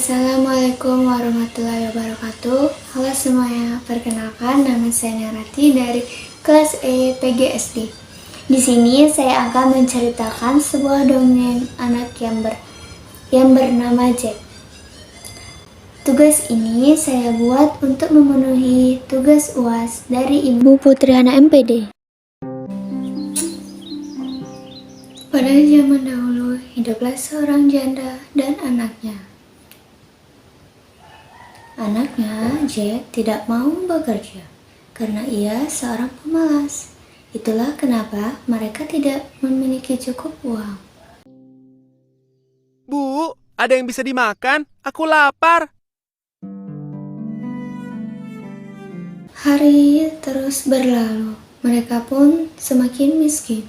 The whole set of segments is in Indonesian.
Assalamualaikum warahmatullahi wabarakatuh. Halo semuanya, perkenalkan nama saya Narati dari kelas E PGSD. Di sini saya akan menceritakan sebuah dongeng anak yang bernama Jack. Tugas ini saya buat untuk memenuhi tugas UAS dari Ibu Putriana MPD. Pada zaman dahulu, hiduplah seorang janda dan anaknya. Anaknya, Jack, tidak mau bekerja karena ia seorang pemalas. Itulah kenapa mereka tidak memiliki cukup uang. Bu, ada yang bisa dimakan? Aku lapar. Hari terus berlalu, mereka pun semakin miskin.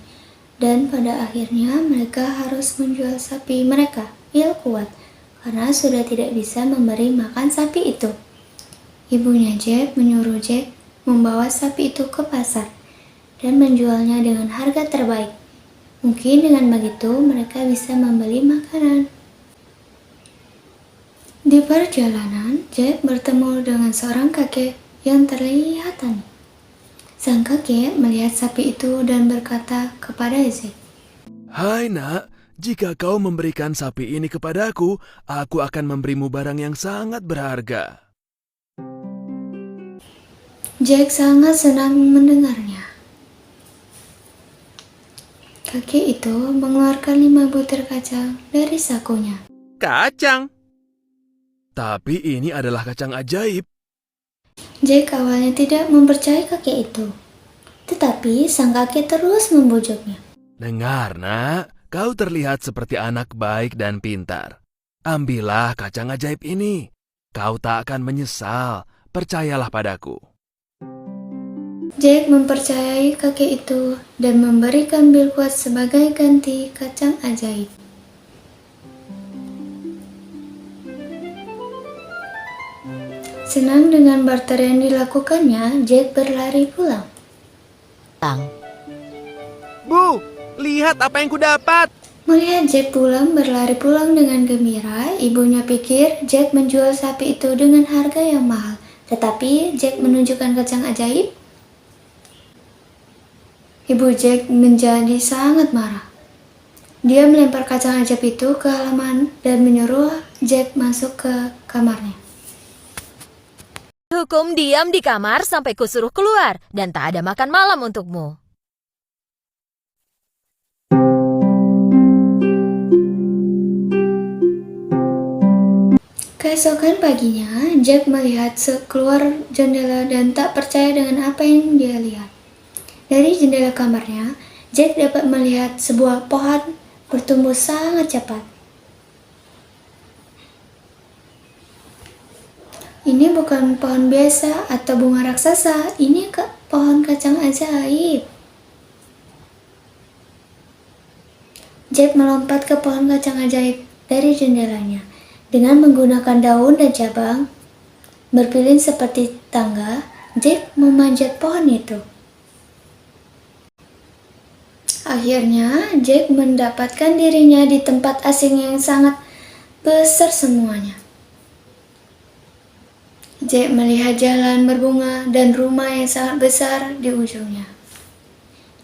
Dan pada akhirnya mereka harus menjual sapi mereka, Il kuat, karena sudah tidak bisa memberi makan sapi itu. Ibunya Jack menyuruh Jack membawa sapi itu ke pasar dan menjualnya dengan harga terbaik. Mungkin dengan begitu mereka bisa membeli makanan. Di perjalanan, Jack bertemu dengan seorang kakek yang terlihat aneh. Sang kakek melihat sapi itu dan berkata kepada Jack, Hai nak, jika kau memberikan sapi ini kepadaku, aku akan memberimu barang yang sangat berharga. Jack sangat senang mendengarnya. Kakek itu mengeluarkan 5 butir kacang dari sakunya. Kacang? Tapi ini adalah kacang ajaib. Jack awalnya tidak mempercayai kakek itu, tetapi sang kakek terus membujuknya. Dengar nak, kau terlihat seperti anak baik dan pintar. Ambillah kacang ajaib ini. Kau tak akan menyesal, percayalah padaku. Jack mempercayai kakek itu dan memberikan bil kuat sebagai ganti kacang ajaib. Senang dengan barter yang dilakukannya, Jack berlari pulang. Bu, lihat apa yang kudapat. Melihat Jack berlari pulang dengan gembira, ibunya pikir Jack menjual sapi itu dengan harga yang mahal. Tetapi Jack menunjukkan kacang ajaib. Ibu Jack menjadi sangat marah. Dia melempar kacang ajaib itu ke halaman dan menyuruh Jack masuk ke kamarnya. Hukum diam di kamar sampai kusuruh keluar dan tak ada makan malam untukmu. Keesokan paginya, Jack melihat keluar jendela dan tak percaya dengan apa yang dia lihat. Dari jendela kamarnya, Jack dapat melihat sebuah pohon bertumbuh sangat cepat. Ini bukan pohon biasa atau bunga raksasa, ini pohon kacang ajaib. Jack melompat ke pohon kacang ajaib dari jendelanya. Dengan menggunakan daun dan cabang berpilin seperti tangga, Jack memanjat pohon itu. Akhirnya, Jack mendapatkan dirinya di tempat asing yang sangat besar semuanya. Jack melihat jalan berbunga dan rumah yang sangat besar di ujungnya.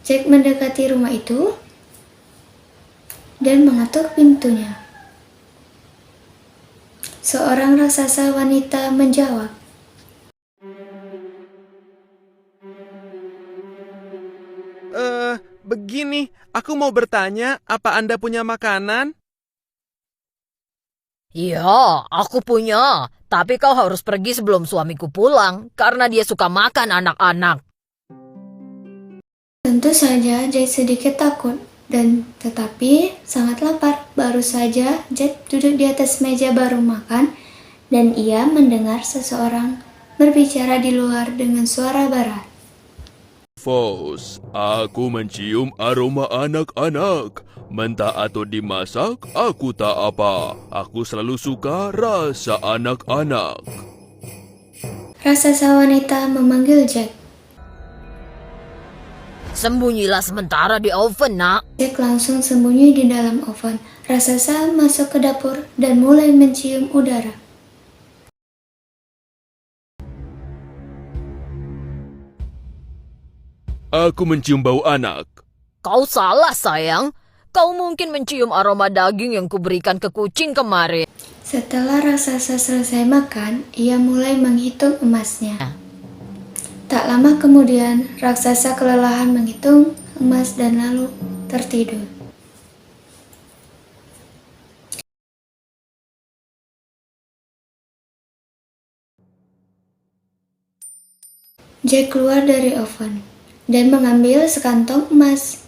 Jack mendekati rumah itu dan mengetuk pintunya. Seorang raksasa wanita menjawab, Begini, aku mau bertanya, apa Anda punya makanan? Ya, aku punya. Tapi kau harus pergi sebelum suamiku pulang karena dia suka makan anak-anak. tentu saja Jack sedikit takut dan tetapi sangat lapar. Baru saja Jack duduk di atas meja baru makan dan ia mendengar seseorang berbicara di luar dengan suara barat. Fos, aku mencium aroma anak-anak. Mentah atau dimasak, aku tak apa. Aku selalu suka rasa anak-anak. Raksasa wanita memanggil Jack. Sembunyilah sementara di oven, nak. Jack langsung sembunyi di dalam oven. Raksasa masuk ke dapur dan mulai mencium udara. Aku mencium bau anak. Kau salah, sayang. Kau mungkin mencium aroma daging yang kuberikan ke kucing kemarin. Setelah raksasa selesai makan, ia mulai menghitung emasnya. Tak lama kemudian, raksasa kelelahan menghitung emas dan lalu tertidur. Jack keluar dari oven dan mengambil sekantong emas.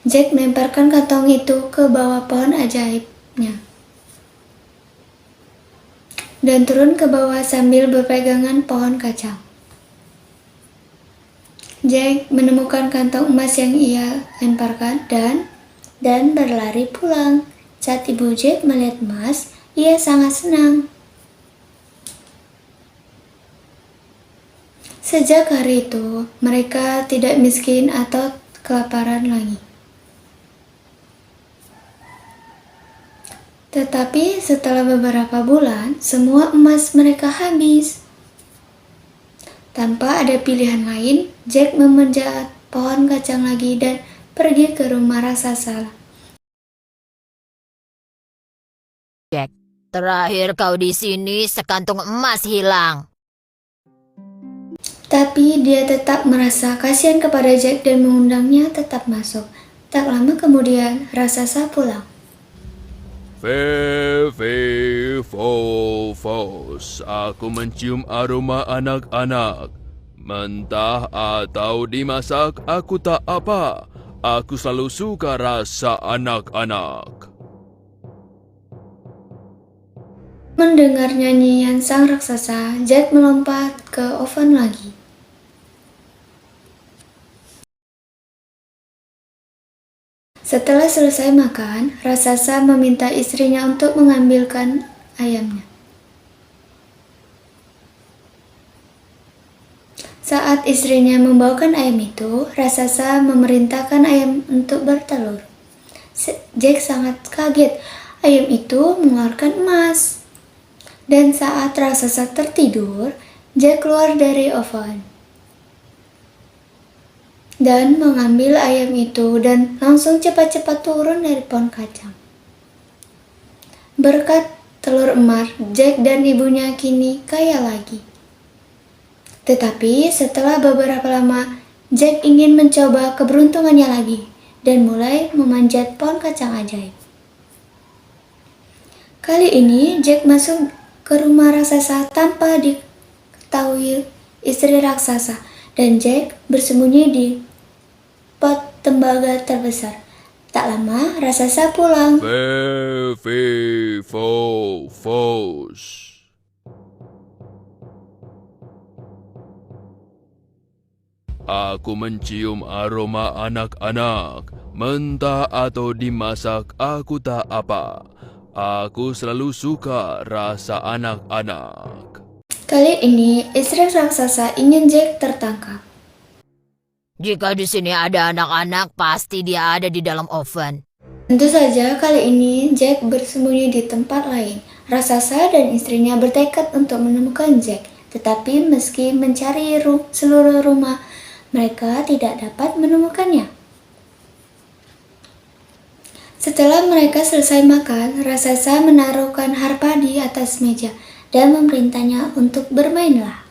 Jack melemparkan kantong itu ke bawah pohon ajaibnya dan turun ke bawah sambil berpegangan pohon kacang. Jack menemukan kantong emas yang ia lemparkan dan berlari pulang. Saat ibu Jack melihat emas, ia sangat senang. Sejak hari itu, mereka tidak miskin atau kelaparan lagi. Tetapi setelah beberapa bulan, semua emas mereka habis. Tanpa ada pilihan lain, Jack memanjat pohon kacang lagi dan pergi ke rumah raksasa. Jack, terakhir kau di sini sekantung emas hilang. Tapi dia tetap merasa kasihan kepada Jack dan mengundangnya tetap masuk. Tak lama kemudian, raksasa pulang. Fos, aku mencium aroma anak-anak. Mentah atau dimasak, aku tak apa. Aku selalu suka rasa anak-anak. Mendengar nyanyian sang raksasa, Jack melompat ke oven lagi. Setelah selesai makan, raksasa meminta istrinya untuk mengambilkan ayamnya. Saat istrinya membawakan ayam itu, raksasa memerintahkan ayam untuk bertelur. Jack sangat kaget. Ayam itu mengeluarkan emas. Dan saat raksasa tertidur, Jack keluar dari oven dan mengambil ayam itu dan langsung cepat-cepat turun dari pohon kacang. Berkat telur emas, Jack dan ibunya kini kaya lagi. Tetapi setelah beberapa lama, Jack ingin mencoba keberuntungannya lagi dan mulai memanjat pohon kacang ajaib. Kali ini Jack masuk ke rumah raksasa tanpa diketahui istri raksasa, dan Jack bersembunyi di pot tembaga terbesar. Tak lama, raksasa pulang. Fos. Aku mencium aroma anak-anak. Mentah atau dimasak, aku tak apa. Aku selalu suka rasa anak-anak. Kali ini, istri raksasa ingin Jack tertangkap. Jika di sini ada anak-anak, pasti dia ada di dalam oven. Tentu saja kali ini Jack bersembunyi di tempat lain. Raksasa dan istrinya bertekad untuk menemukan Jack. Tetapi meski mencari seluruh rumah, mereka tidak dapat menemukannya. Setelah mereka selesai makan, raksasa menaruhkan harpa di atas meja dan memerintahnya untuk bermainlah.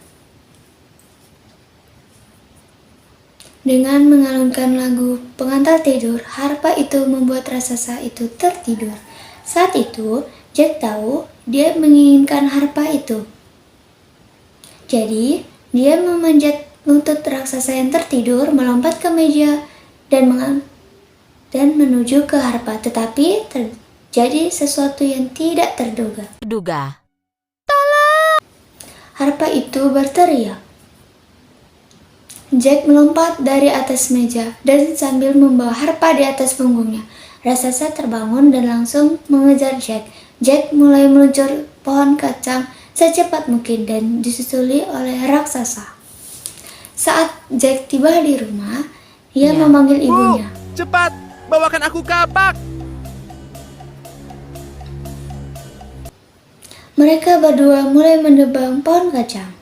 Dengan mengalunkan lagu pengantar tidur, harpa itu membuat raksasa itu tertidur. Saat itu, Jack tahu dia menginginkan harpa itu. Jadi, dia memanjat lutut raksasa yang tertidur, melompat ke meja, dan menuju ke harpa. Tetapi terjadi sesuatu yang tidak terduga. Harpa itu berteriak. Jack melompat dari atas meja dan sambil membawa harpa di atas punggungnya. Raksasa terbangun dan langsung mengejar Jack. Jack mulai meluncur pohon kacang secepat mungkin dan disusuli oleh raksasa. Saat Jack tiba di rumah, ia memanggil ibunya. Cepat, bawakan aku kapak. Mereka berdua mulai menebang pohon kacang.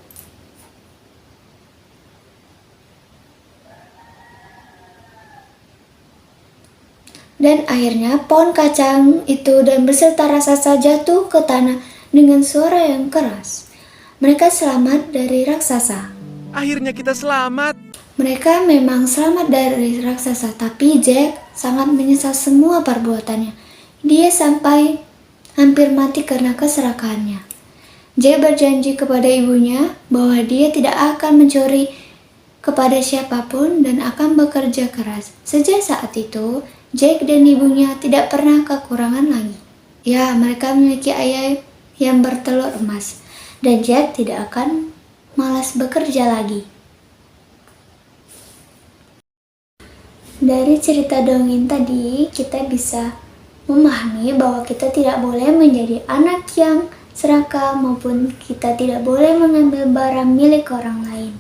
Dan akhirnya pohon kacang itu dan beserta raksasa jatuh ke tanah dengan suara yang keras. Mereka selamat dari raksasa. Akhirnya kita selamat. Mereka memang selamat dari raksasa, tapi Jack sangat menyesal semua perbuatannya. Dia sampai hampir mati karena keserakahannya. Jack berjanji kepada ibunya bahwa dia tidak akan mencuri kepada siapapun dan akan bekerja keras. Sejak saat itu, Jack dan ibunya tidak pernah kekurangan lagi. Ya, mereka memiliki ayam yang bertelur emas, dan Jack tidak akan malas bekerja lagi. Dari cerita dongeng tadi, kita bisa memahami bahwa kita tidak boleh menjadi anak yang serakah maupun kita tidak boleh mengambil barang milik orang lain.